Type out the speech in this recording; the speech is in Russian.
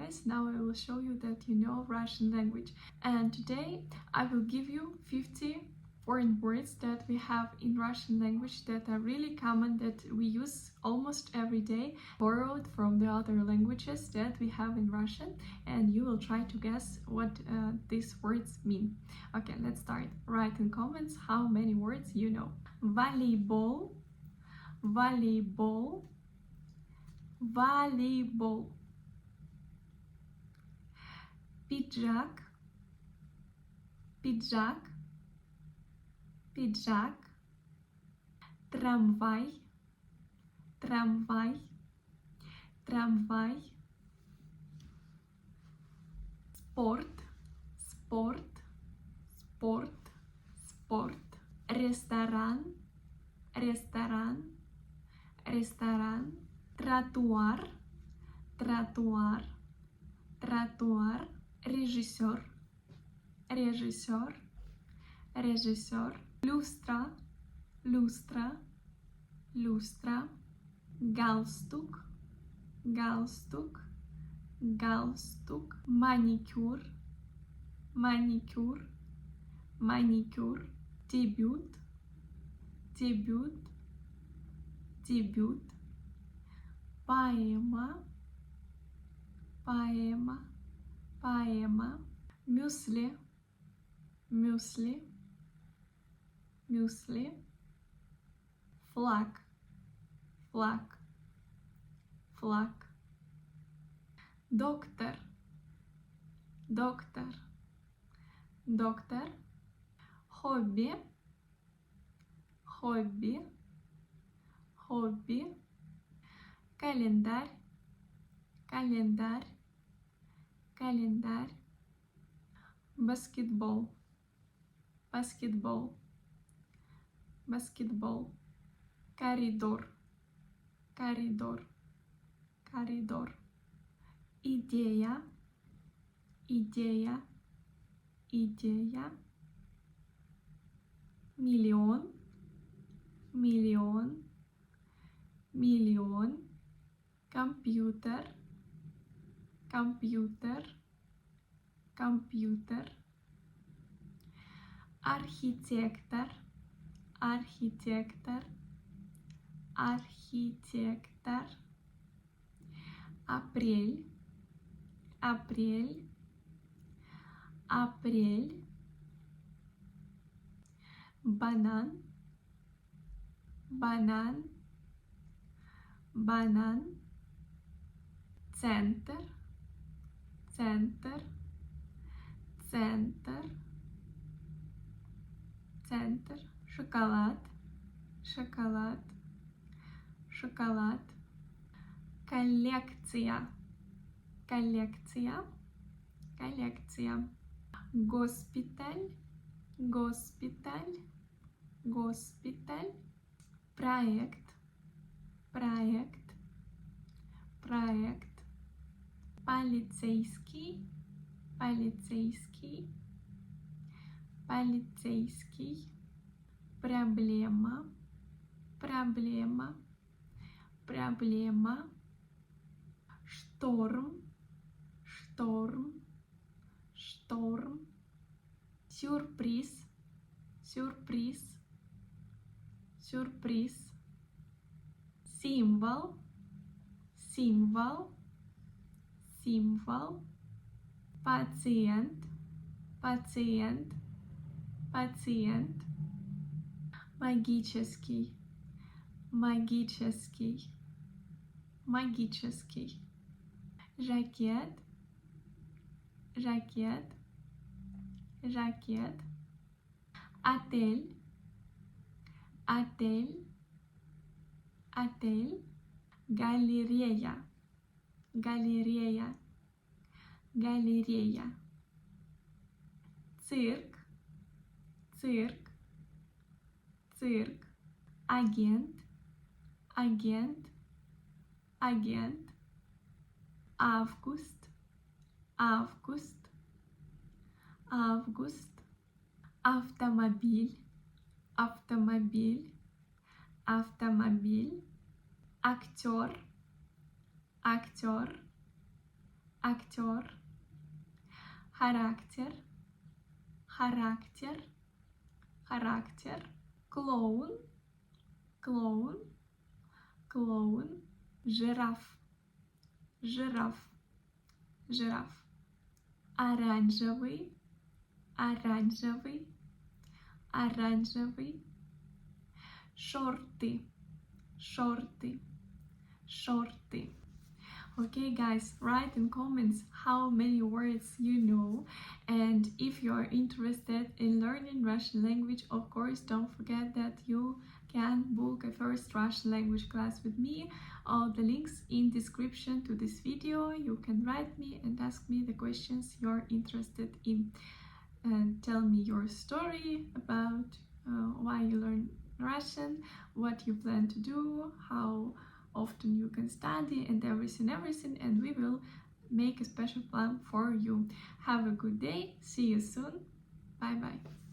guys, now I will show you that you know Russian language. And today I will give you 50 foreign words that we have in Russian language that are really common, that we use almost every day, borrowed from the other languages that we have in Russian, and you will try to guess what these words mean. Okay, let's start. Write in comments how many words you know. Volleyball, volleyball, volleyball. Пиджак, пиджак, пиджак. Трамвай, трамвай, трамвай. Спорт, спорт, спорт, спорт. Ресторан, ресторан, ресторан. Тротуар, тротуар, тротуар. Режиссер, режиссер, режиссер. Люстра, люстра, люстра. Галстук, галстук, галстук. Маникюр, маникюр, маникюр. Дебют, дебют, дебют. Поэма, поэма, поэма. Мюсли, мюсли, мюсли. Флаг, флаг, флаг. Доктор, доктор, доктор. Хобби, хобби, хобби. Календарь, календарь, календарь. Баскетбол, баскетбол, баскетбол. Коридор, коридор, коридор. Идея, идея, идея. Миллион, миллион, миллион. Компьютер, компьютер, компьютер. Архитектор, архитектор, архитектор. Апрель, апрель, апрель. Банан, банан, банан. Центр, центр, центр, центр. Шоколад, шоколад, шоколад. Коллекция, коллекция, коллекция. Госпиталь, госпиталь, госпиталь. Проект, проект, проект. Полицейский, полицейский, полицейский. Проблема, проблема, проблема. Шторм, шторм, шторм. Сюрприз, сюрприз, сюрприз. Символ, символ, символ. Пациент, пациент, пациент. Магический, магический, магический. Жакет, жакет, жакет. Отель, отель, отель. Галерея, галерея, галерея. Цирк, цирк, цирк. Агент, агент, агент. Август, август, август. Автомобиль, автомобиль, автомобиль. Актер, актер, актер, характер, характер, характер, клоун, клоун, клоун, жираф, жираф, жираф, оранжевый, оранжевый, оранжевый, шорты, шорты, шорты. Okay guys, write in comments how many words you know, and if you are interested in learning Russian language, of course don't forget that you can book a first Russian language class with me. All the links in description to this video. You can write me and ask me the questions you're interested in, and tell me your story about why you learn Russian, what you plan to do, how often you can study, and everything, and we will make a special plan for you. Have a good day. See you soon. Bye bye.